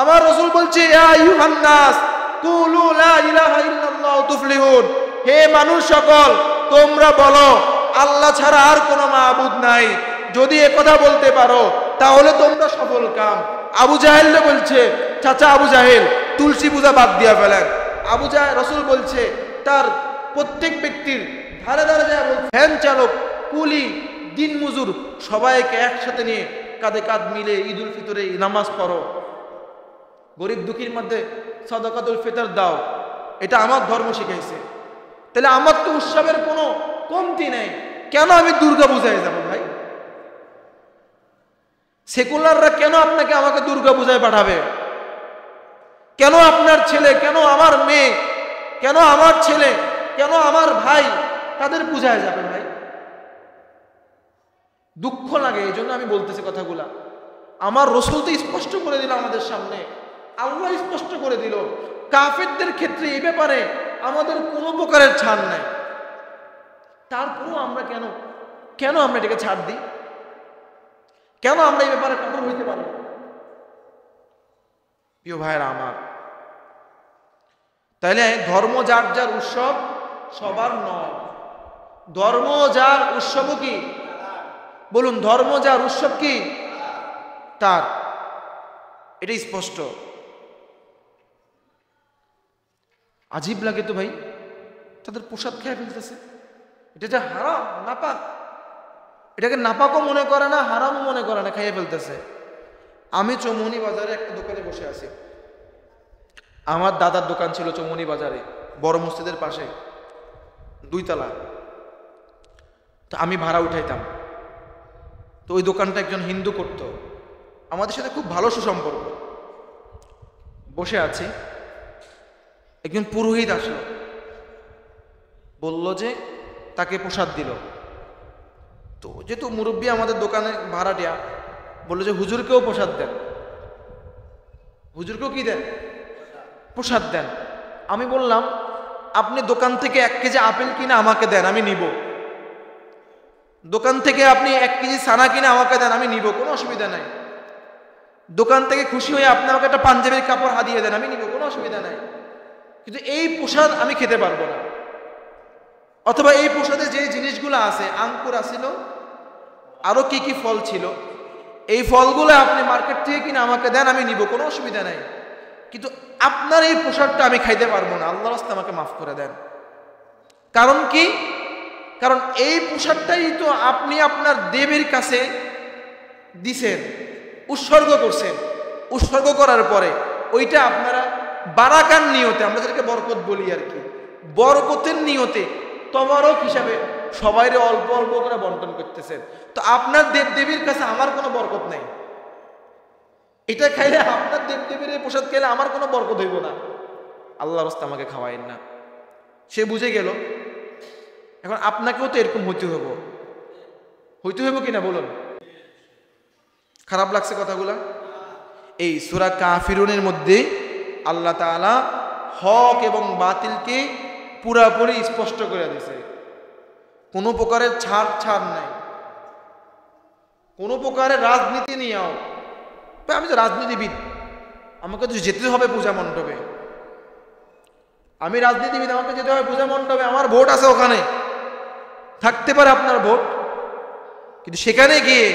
আমার রাসূল বলছে ইয়া আইয়ুহান নাস কুলু লা ইলাহা ইল্লাল্লাহু তুফলিহুন, হে মানুষ সকল তোমরা বলো আল্লাহ ছাড়া আর কোনো মাবুদ নাই, যদি এ কথা বলতে পারো তাহলে তোমরা সফল কাম। আবু জাহেল বলছে, চাচা আবু জাহেল তুলসী পূজা বাদ দিয়া ফেলেন। আবু জাহেল, রাসূল বলছে তার প্রত্যেক ব্যক্তির ধারে ধারে যায় ভ্যান চালক, কুলি, দিন মজুর সবাইকে একসাথে নিয়ে কাঁধে কাঁধ মিলে ঈদুল ফিতরে নামাজ পড়ো, গরিব দুঃখীর মধ্যে সাদাকাতুল ফিতর দাও, এটা আমার ধর্ম শিখাইছে। তাহলে আমার তো উৎসবের কোনো কমতি নেই, কেন আমি দুর্গা পূজায় যাব ভাই? সেকুলাররা কেন আপনাকে আমাকে দুর্গা পূজায় পাঠাবে? কেন আপনার ছেলে, কেন আমার মেয়ে, কেন আমার ছেলে, কেন আমার ভাই তাদের পূজায় যাবে ভাই? দুঃখ লাগে, এই জন্য আমি বলতেছি কথাগুলা। আমার রাসূল তো স্পষ্ট করে দিল আমাদের সামনে, আল্লাহ স্পষ্ট করে দিল কাফেরদের ক্ষেত্রে এই ব্যাপারে আমাদের কোনো প্রকারের ছাড় নাই। তারপরেও আমরা কেন আমরা এটাকে ছাড় দিই? কেন আমরা এই ব্যাপারে কঠোর হইতে পারি? প্রিয় ভাইরা আমার, তাইলে ধর্ম যার যার উৎসব সবার নয়। ধর্ম যার উৎসবও কি? বলুন, ধর্ম যার উৎসব কি তার, এটা স্পষ্ট। আজীব লাগে তো ভাই, তাদের প্রসাদ খেয়ে ফেলতেছে, এটা যে হারাম নাপাক, এটাকে নাপাকও মনে করে না, হারামও মনে করে না, খাইয়ে ফেলতেছে। আমি চৌমুহনী বাজারে একটা দোকানে বসে আছি। আমার দাদার দোকান ছিল চৌমুহনী বাজারে, বড় মসজিদের পাশে, 2 তলা। তো আমি ভাড়া উঠাইতাম। তো ওই দোকানটা একজন হিন্দু করত, আমাদের সাথে খুব ভালো সুসম্পর্ক। বসে আছি, একজন পুরোহিত আসলো, বলল যে তাকে প্রসাদ দিল। তো যেহেতু মুরব্বী আমাদের দোকানে ভাড়াটিয়া, বললো যে হুজুরকেও প্রসাদ দেন। হুজুরকেও কি দেন? প্রসাদ দেন। আমি বললাম আপনি দোকান থেকে 1 কেজি আপেল কিনে আমাকে দেন, আমি নিব। দোকান থেকে আপনি 1 কেজি সানা কিনে আমাকে দেন, আমি নিব, কোনো অসুবিধা নাই। দোকান থেকে খুশি হয়ে আপনি আমাকে একটা পাঞ্জাবির কাপড় হাদিয়ে দেন, আমি নিব, কোনো অসুবিধা নাই। কিন্তু এই প্রসাদ আমি খেতে পারবো না। অথবা এই প্রসাদে যে জিনিসগুলো আছে, আঙ্কুর আছিল, আরো কি কি ফল ছিল, এই ফলগুলো আপনি মার্কেট থেকে কিনে আমাকে দেন, আমি নিব, কোনো অসুবিধা নাই। কিন্তু আপনার এই প্রসাদটা আমি খাইতে পারবো না, আল্লাহর রাস্তায় আমাকে মাফ করে দেন। কারণ কি? কারণ এই প্রসাদটাই তো আপনি আপনার দেবের কাছে দিছেন, উৎসর্গ করছেন। উৎসর্গ করার পরে ওইটা আপনারা বারাকার নিয়তে, আমরা যেটাকে বরকত বলি আর কি, বরকতের নিয়তে তবারক হিসাবে সবাইরে অল্প অল্প করে বন্টন করতেছেন। তো আপনার দেব দেবীর কাছে আমার কোনো বরকত নেই। এটা খাইলে, আপনার দেব দেবীর এই প্রসাদ খেলে আমার কোনো বরকত হইব না। আল্লাহর রাস্তায় আমাকে খাওয়াইন না। সে বুঝে গেল। এখন আপনাকেও তো এরকম হইতে হইব কিনা বলুন? খারাপ লাগছে কথাগুলা? এই সূরা কাফিরুনের মধ্যে আল্লাহ তাআলা হক এবং বাতিলকে পুরাপুরি স্পষ্ট করে দিয়েছে। কোনো প্রকারের ছাড় নাই। কোনো প্রকারের রাজনীতি নিয়েও, আমি তো রাজনীতিবিদ, আমাকে তো যেতে হবে পূজা মণ্ডপে। আমি রাজনীতিবিদ, আমাকে যেতে হবে পূজা মণ্ডপে, আমার ভোট আছে ওখানে। থাকতে পারে আপনার ভোট, কিন্তু সেখানে গিয়ে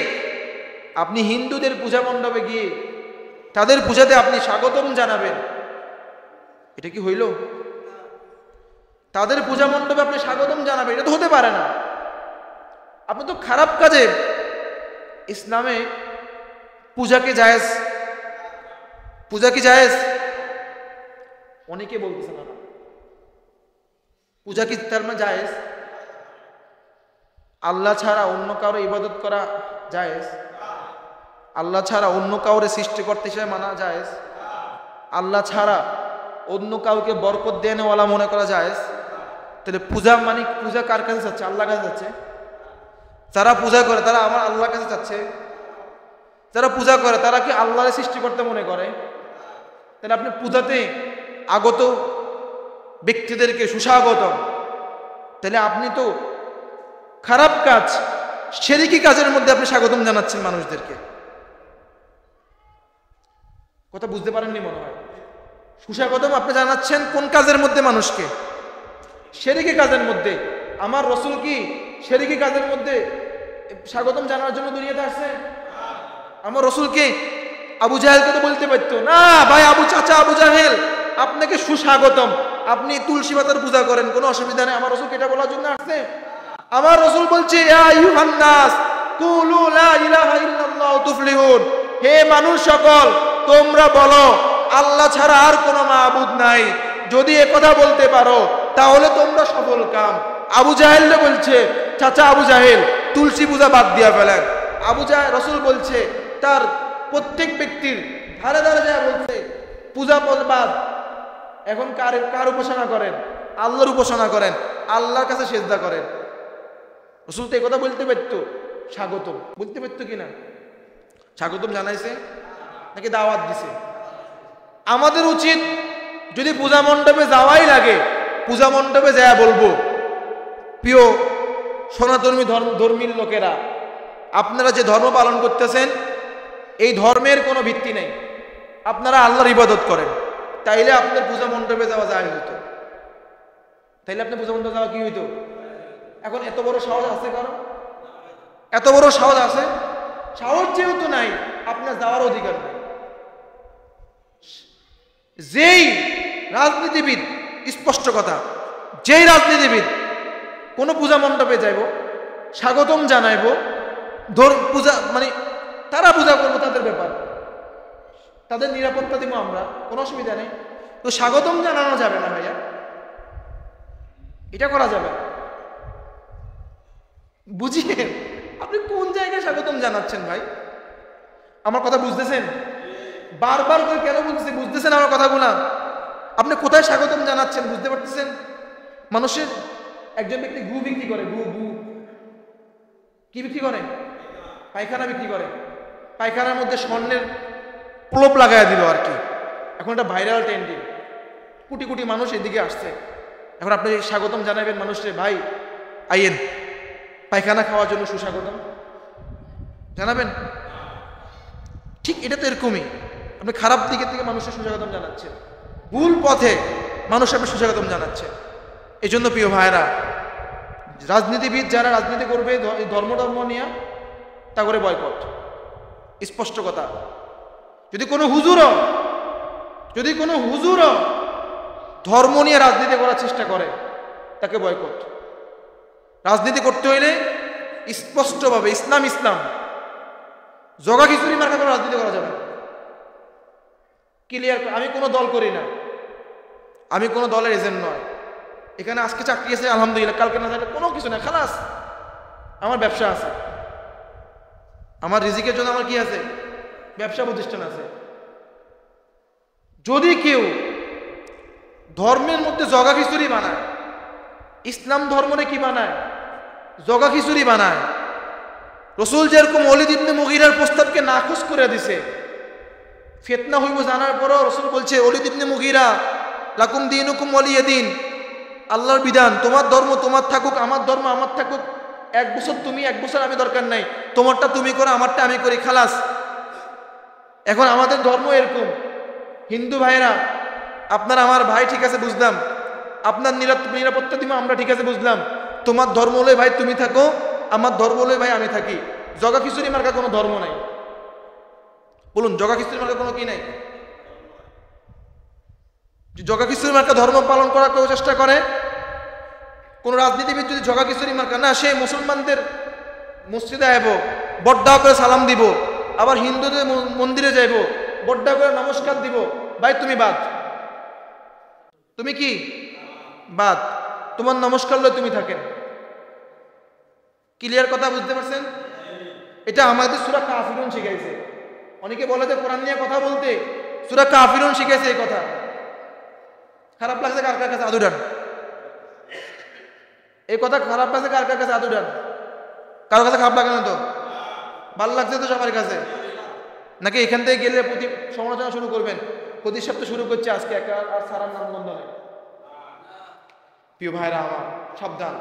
আপনি হিন্দুদের পূজা মণ্ডপে গিয়ে তাদের পূজাতে আপনি স্বাগতম জানাবেন, এটা কি হইল? তাদের পূজা মণ্ডপে আপনি স্বাগতম জানাবেন, এটা তো হতে পারে না। আপনি তো খারাপ কাজে, ইসলামে পূজাকে জায়েজ, পূজা কি জায়েজ? অনেকে বলতেছে না, পূজা কি তার মানে জায়েজ? আল্লাহ ছাড়া অন্য কারো ইবাদত করা জায়েজ? আল্লাহ ছাড়া অন্য কাউরে সৃষ্টিকর্তা হিসেবে মানা জায়েজ? আল্লাহ ছাড়া অন্য কাউকে বরকত দেনেওয়ালা মনে করা জায়েজ? তাহলে পূজা মানে, পূজা কার কাছে যাচ্ছে? আল্লাহর কাছে যাচ্ছে। যারা পূজা করে তারা আমার আল্লাহর কাছে যাচ্ছে। যারা পূজা করে তারা কি আল্লাহর সৃষ্টিকর্তা মনে করে? তাহলে আপনি পূজাতে আগত ব্যক্তিদেরকে সুস্বাগতম, তাহলে আপনি তো খারাপ কাজ, শিরকি কাজের মধ্যে আপনি স্বাগতম জানাচ্ছেন মানুষদেরকে। কথা বুঝতে পারেননি মনে হয়। সুস্বাগতম আপনি জানাচ্ছেন কোন কাজের মধ্যে মানুষকে? শিরকি কাজের মধ্যে। আমার রসুল কি শিরকি কাজের মধ্যে স্বাগতম জানার জন্য দুনিয়াতে আসছে? আমার রসুলকে আবু জাহেলকে তো বলতে পারতো না, ভাই চাচা আবু জাহেল আপনাকে সুস্বাগতম, আপনি তুলসী পাতার পূজা করেন, কোনো অসুবিধা নেই। আমার রসুলকে এটা বলার জন্য আসছে? আমার রসুল বলছে ইয়া আইয়ুহান নাস কুলু লা ইলাহা ইল্লাল্লাহু তুফলিহুন, হে মানুষ সকল তোমরা বলো আল্লাহ ছাড়া আর কোনো মাবুদ নাই, যদি একথা বলতে পারো তাহলে তোমরা সফল কাম। আবু জাহেল বলছে চাচা আবু জাহেল তুলসী পূজা বাদ দিয়া ফেলেন। আবু জাহেল রসুল বলছে তার প্রত্যেক ব্যক্তির ধারে ধারে যায় বলছে পূজা বাদ, এখন কার উপাসনা করেন? আল্লাহর উপাসনা করেন, আল্লাহর কাছে সেজদা করেন। রসুল তো এই কথা বলতে পারতো, স্বাগতম বলতে পারতো কিনা? স্বাগতম জানাইছে নাকি দাওয়াত দিছে? আমাদের উচিত যদি পূজা মণ্ডপে যাওয়াই লাগে, পূজা মণ্ডপে যায় বলবো প্রিয় সনাতনী ধর্মীর লোকেরা, আপনারা যে ধর্ম পালন করতেছেন এই ধর্মের কোনো ভিত্তি নেই, আপনারা আল্লাহর ইবাদত করেন, তাইলে আপনার পূজা মণ্ডপে যাওয়া যায় হইতো, তাইলে আপনার পূজা মণ্ডপে যাওয়া কি হইতো? এখন এত বড় সাহস আছে কারণ? এত বড় সাহস আছে? সাহস যেহেতু নাই আপনার যাওয়ার অধিকার নাই। যেই রাজনীতিবিদ, স্পষ্ট কথা, যেই রাজনীতিবিদ কোনো পূজা মণ্ডপে যাইব স্বাগতম জানাইব, পূজা মানে তারা পূজা করবো, তাদের ব্যাপার, তাদের নিরাপত্তা দিব আমরা, কোনো অসুবিধা নেই, তো স্বাগতম জানানো যাবে না ভাইয়া, এটা করা যাবে না। বুঝিয়ে আপনি কোন জায়গায় স্বাগতম জানাচ্ছেন ভাই? আমার কথা বুঝতেছেন? বারবার করে কেন বলতেছি, বুঝতেছেন আমার কথাগুলা? আপনি কোথায় স্বাগতম জানাচ্ছেন বুঝতে পারতেছেন? মানুষের একজন ব্যক্তি গু বিক্রি করে, গু কি বিক্রি করে? পায়খানা বিক্রি করে। পায়খানার মধ্যে স্বর্ণের প্রলোপ লাগাইয়া দিল আর কি, এখন এটা ভাইরাল ট্রেন্ডিং, কোটি কোটি মানুষ এদিকে আসছে। এখন আপনি স্বাগতম জানাবেন মানুষকে, ভাই আইয়েন পায়খানা খাওয়ার জন্য সুস্বাগতম জানাবেন? ঠিক এটা তো এরকমই, আপনি খারাপ দিকে থেকে মানুষের সুস্বাগতম জানাচ্ছেন, ভুল পথে মানুষ আপনি সুস্বাগতম জানাচ্ছে। এই জন্য প্রিয় ভাইরা, রাজনীতিবিদ যারা রাজনীতি করবে ধর্ম নিয়ে, তা করে বয়কট, স্পষ্ট কথা। যদি কোনো হুজুর ধর্ম নিয়ে রাজনীতি করার চেষ্টা করে, তাকে বয়কট। রাজনীতি করতে হইলে স্পষ্টভাবে ইসলাম, জগা খিচুড়ি মার্কা করে রাজনীতি করা যাবে, ক্লিয়ার। আমি কোনো দল করি না, আমি কোনো দলের এজেন্ট নয়, এখানে আজকে চাকরি আছে আলহামদুলিল্লাহ, কালকে না থাকলে কোনো কিছু না, খালাস। আমার ব্যবসা আছে, আমার রিজিকের জন্য আমার কি আছে? ব্যবসা প্রতিষ্ঠান আছে। যদি কেউ ধর্মের মধ্যে জগা খিচুড়ি বানায়, ইসলাম ধর্মরে কি বানায়? জগা খিচুড়ি বানায়। রসুল যেরকম ওয়ালিদ ইবনে মুগীরার প্রস্তাবকে নাকচ করে দিছে, ফিতনা হইব জানার পরও রসুল বলছে ওয়ালিদ ইবনে মুগীরা লাকুম দীনুকুম ওয়ালিয়া দীন, আল্লাহর বিধান, তোমার ধর্ম তোমার থাকুক, আমার ধর্ম আমার থাকুক, 1 বছর তুমি 1 বছর আমি, দরকার নাই, তোমারটা তুমি করো আমারটা আমি করি, খালাস। এখন আমাদের ধর্ম এরকম। হিন্দু ভাইরা, আপনার আমার ভাই, ঠিক আছে বুঝলাম, আপনার নিরাপত্তা দিব আমরা, ঠিক আছে বুঝলাম, তোমার ধর্ম হলে ভাই তুমি থাকো, আমার ধর্ম হলে ভাই আমি থাকি। জগা খিচুড়ি মার্কা কোনো ধর্ম নাই, বলুন জগা খিচুড়ি মার্কা কোনো কি নাই? জগা খিচুড়ি মার্কা ধর্ম পালন করার কেউ চেষ্টা করে, কোন রাজনীতিবিদ যদি জগা খিচুড়ি মার্কা না, সে মুসলমানদের মসজিদে আইব, বড্ডা করে সালাম দিব, আবার হিন্দুদের মন্দিরে যাইব, বড্ডা করে নমস্কার দিব, ভাই তুমি বাদ, তুমি কি বাদ, তোমার নমস্কার লয় তুমি থাকেন। ক্লিয়ার কথা বুঝতে পারছেন? এটা আমাদের সূরা কাফিরুন শিখাইছে। অনেকে বলে যে কোরআন নিয়ে কথা বলতে, সূরা কাফিরুন শিখাইছে এই কথা। খারাপ লাগছে কার কার কাছে? আদুডান। এই কথা খারাপ লাগছে কার কার কাছে? আদুডান। কারোর কাছে খারাপ লাগে না তো? ভালো লাগছে তো সবার কাছে? নাকি এখান থেকে গেলে প্রতি সমালোচনা শুরু করবেন? প্রতি সপ্তাহে শুরু করছে আজকে, আর সারার নাম বন্ধ নেই। প্রিয় ভাইরা আমার, সাবধান।